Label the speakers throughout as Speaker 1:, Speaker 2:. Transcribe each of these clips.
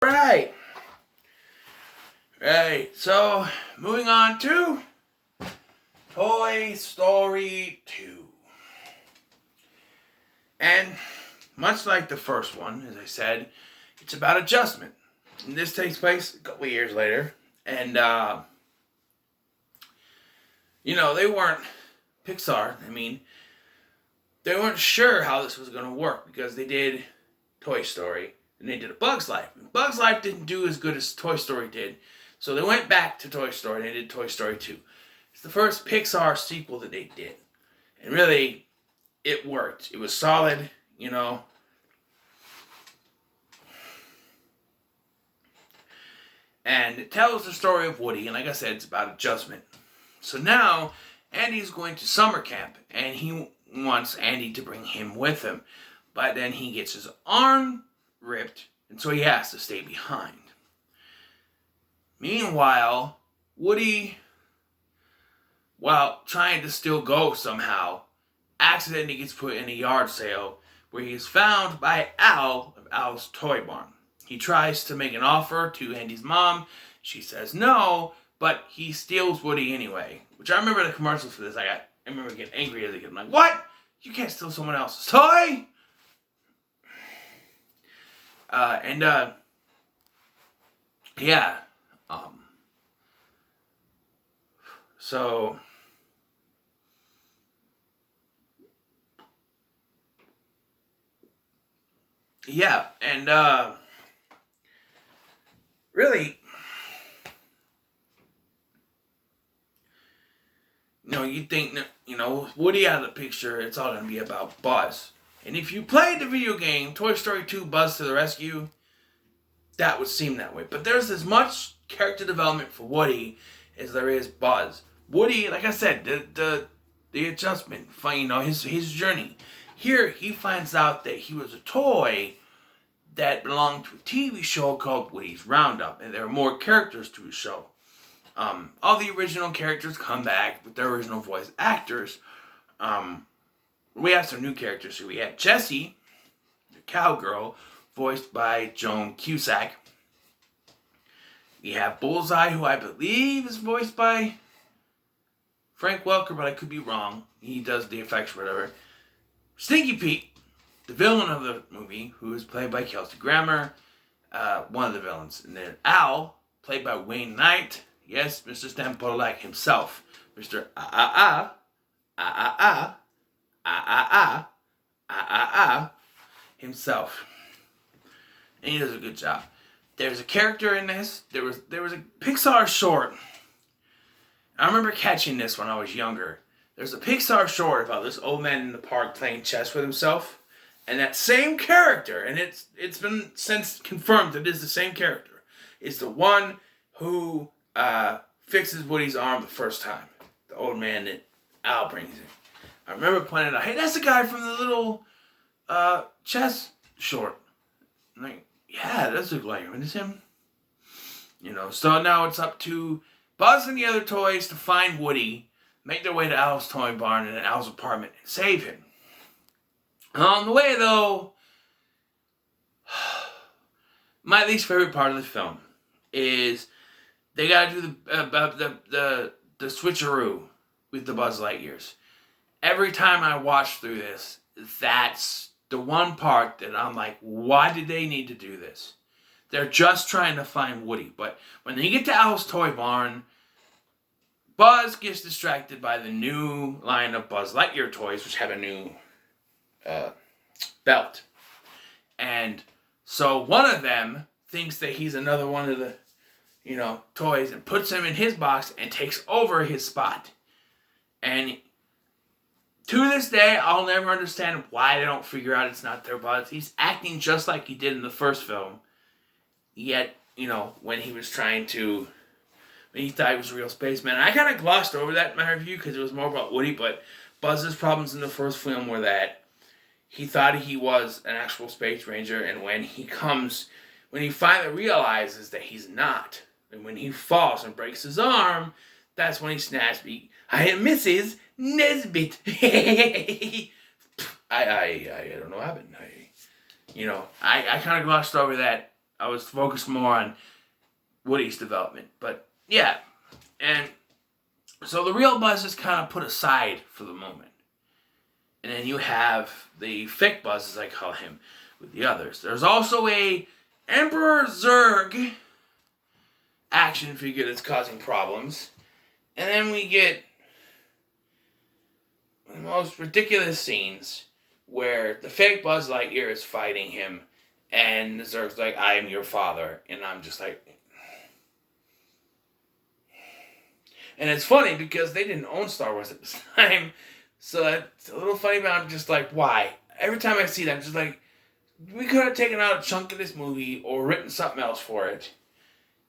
Speaker 1: Right. Right. So, moving on to Toy Story 2. And much like the first one, as I said, it's about adjustment. And this takes place a couple of years later. And, they weren't, Pixar, they weren't sure how this was going to work because they did Toy Story and they did A Bug's Life. And Bug's Life didn't do as good as Toy Story did. So they went back to Toy Story and they did Toy Story 2. It's the first Pixar sequel that they did. And really, it worked. It was solid, And it tells the story of Woody. And like I said, it's about adjustment. So now, Andy's going to summer camp. And he wants Andy to bring him with him. But then he gets his arm ripped. And so he has to stay behind. Meanwhile, Woody, while trying to still go somehow, accidentally gets put in a yard sale where he is found by Al of Al's Toy Barn. He tries to make an offer to Andy's mom. She says no, but he steals Woody anyway. Which I remember the commercials for this. I remember getting angry as a kid. I'm like, what? You can't steal someone else's toy? Yeah. So, yeah, and, really, you'd think, Woody out of the picture, it's all going to be about Buzz. And if you played the video game, Toy Story 2 Buzz to the Rescue, that would seem that way. But there's as much character development for Woody as there is Buzz. Woody, like I said, the adjustment, his journey. Here, he finds out that he was a toy that belonged to a TV show called Woody's Roundup, and there are more characters to the show. All the original characters come back with their original voice actors. We have some new characters here. We have Jessie, the cowgirl, voiced by Joan Cusack. We have Bullseye, who I believe is voiced by Frank Welker, but I could be wrong. He does the effects or whatever. Stinky Pete, the villain of the movie, who is played by Kelsey Grammer, one of the villains. And then Al, played by Wayne Knight. Yes, Mr. Stan Podolak himself. Mr. himself. And he does a good job. There's a character in this. There was a Pixar short. I remember catching this when I was younger. There's a Pixar short about this old man in the park playing chess with himself. And that same character, and it's been since confirmed that it is the same character, is the one who fixes Woody's arm the first time. The old man that Al brings in. I remember pointing out, hey, that's the guy from the little chess short. I'm like, yeah, that does look like him. It's him. So now it's up to Buzz and the other toys to find Woody, make their way to Al's toy barn and Al's apartment and save him. On the way, though, my least favorite part of the film is they gotta do the switcheroo with the Buzz Lightyears. Every time I watch through this, that's the one part that I'm like, why did they need to do this? They're just trying to find Woody. But when they get to Al's toy barn, Buzz gets distracted by the new line of Buzz Lightyear toys, which have a new belt. And so one of them thinks that he's another one of the, toys and puts him in his box and takes over his spot. And to this day, I'll never understand why they don't figure out it's not their Buzz. He's acting just like he did in the first film. Yet, when he was when he thought he was a real spaceman. And I kind of glossed over that in my review because it was more about Woody, but Buzz's problems in the first film were that he thought he was an actual space ranger, and when he finally realizes that he's not, and when he falls and breaks his arm, that's when he snaps, I am Mrs. Nesbit. I don't know what happened. I kind of glossed over that I was focused more on Woody's development. But yeah, and so the real Buzz is kind of put aside for the moment. And then you have the fake Buzz, as I call him, with the others. There's also a Emperor Zurg action figure that's causing problems. And then we get the most ridiculous scenes where the fake Buzz Lightyear is fighting him, and Zurg's like, I am your father. And I'm just like... And it's funny because they didn't own Star Wars at the time. So it's a little funny, but I'm just like, why? Every time I see that, I'm just like, we could have taken out a chunk of this movie or written something else for it.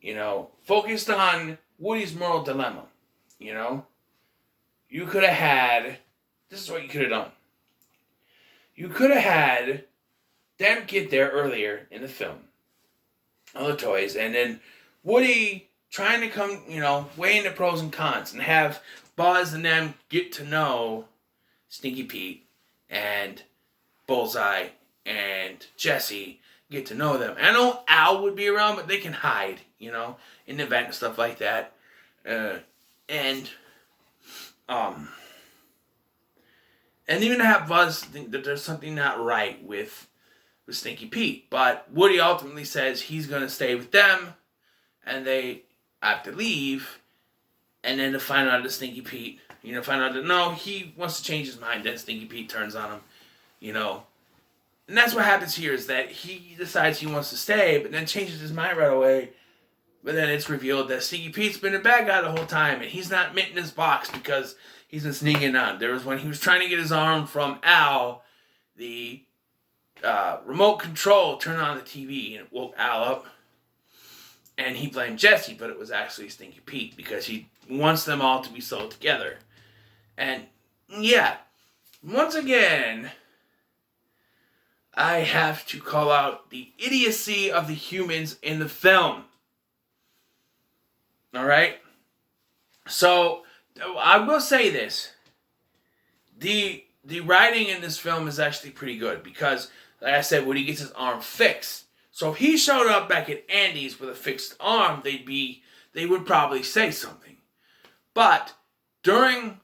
Speaker 1: You know, focused on Woody's moral dilemma. You know? You could have had... This is what you could have done. You could have had them get there earlier in the film. All the toys. And then Woody trying to come, you know, weighing the pros and cons. And have Buzz and them get to know Stinky Pete and Bullseye and Jesse. Get to know them. I know Al would be around, but they can hide, you know, in the event and stuff like that. And even to have Buzz think that there's something not right with Stinky Pete. But Woody ultimately says he's going to stay with them, and they have to leave. And then to find out that Stinky Pete, you know, find out that no, he wants to change his mind. Then Stinky Pete turns on him, you know. And that's what happens here, is that he decides he wants to stay, but then changes his mind right away. But then it's revealed that Stinky Pete's been a bad guy the whole time, and he's not minting his box because he's been sneaking on. There was when he was trying to get his arm from Al, the remote control turned on the TV, and it woke Al up. And he blamed Jesse, but it was actually Stinky Pete because he wants them all to be sold together. And yeah, once again, I have to call out the idiocy of the humans in the film. Alright? So, I will say this. The writing in this film is actually pretty good because, like I said, Woody gets his arm fixed. So if he showed up back at Andy's with a fixed arm, they would probably say something. But during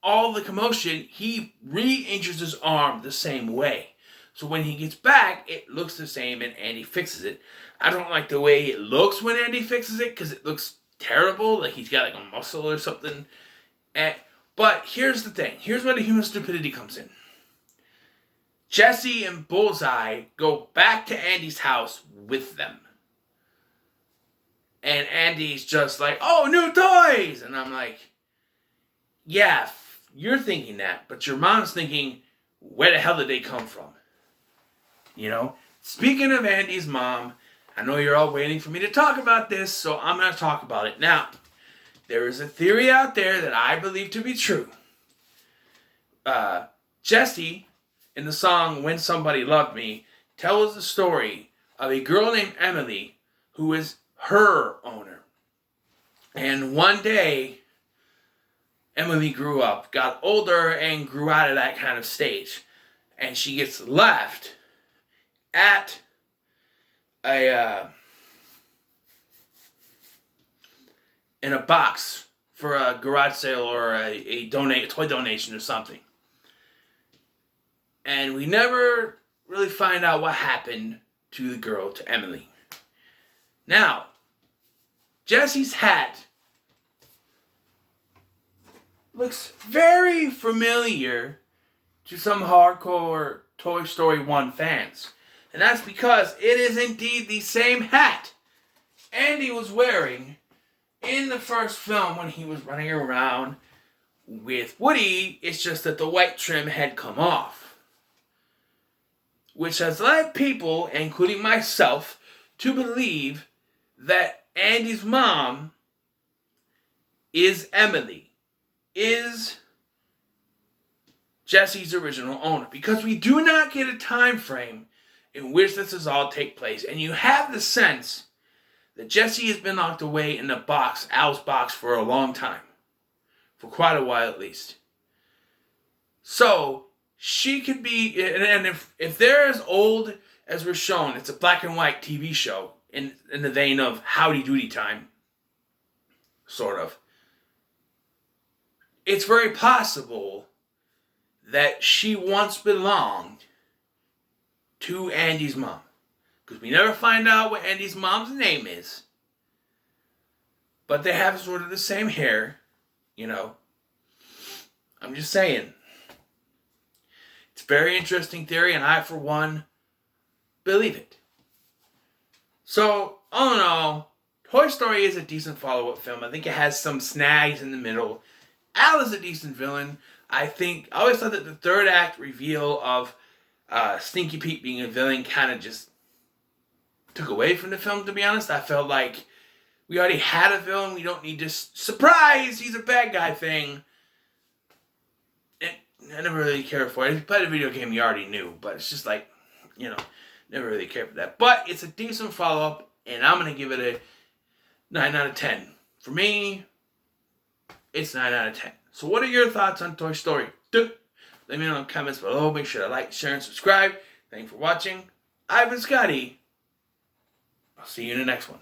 Speaker 1: all the commotion, he re-injures his arm the same way. So when he gets back, it looks the same and Andy fixes it. I don't like the way it looks when Andy fixes it because it looks terrible. Like he's got like a muscle or something. But here's the thing. Here's where the human stupidity comes in. Jesse and Bullseye go back to Andy's house with them. And Andy's just like, oh, new toys! And I'm like, yeah, you're thinking that. But your mom's thinking, where the hell did they come from? You know? Speaking of Andy's mom, I know you're all waiting for me to talk about this, so I'm going to talk about it now. There is a theory out there that I believe to be true. Jesse, in the song When Somebody Loved Me, tells the story of a girl named Emily who is her owner. And one day, Emily grew up, got older, and grew out of that kind of stage. And she gets left at in a box for a garage sale or a toy donation or something. And we never really find out what happened to the girl, to Emily. Now, Jesse's hat looks very familiar to some hardcore Toy Story 1 fans. And that's because it is indeed the same hat Andy was wearing in the first film when he was running around with Woody. It's just that the white trim had come off. Which has led people, including myself, to believe that Andy's mom is Emily, is Jesse's original owner. Because we do not get a time frame in which this does all take place. And you have the sense that Jesse has been locked away in the box, Al's box, for a long time. For quite a while at least. So, she could be, and if they're as old as we're shown, it's a black and white TV show in the vein of Howdy Doody Time, sort of. It's very possible that she once belonged to Andy's mom. Because we never find out what Andy's mom's name is. But they have sort of the same hair, you know. I'm just saying. It's a very interesting theory, and I, for one, believe it. So, all in all, Toy Story is a decent follow-up film. I think it has some snags in the middle. Al is a decent villain. I always thought that the third act reveal of Stinky Pete being a villain kind of just took away from the film, to be honest. I felt like we already had a villain. We don't need this surprise, he's a bad guy thing. I never really cared for it. If you played a video game, you already knew. But it's just like, you know, never really cared for that. But it's a decent follow-up, and I'm going to give it a 9 out of 10. For me, it's 9 out of 10. So what are your thoughts on Toy Story 2? Let me know in the comments below. Make sure to like, share, and subscribe. Thank you for watching. I've been Scotty. I'll see you in the next one.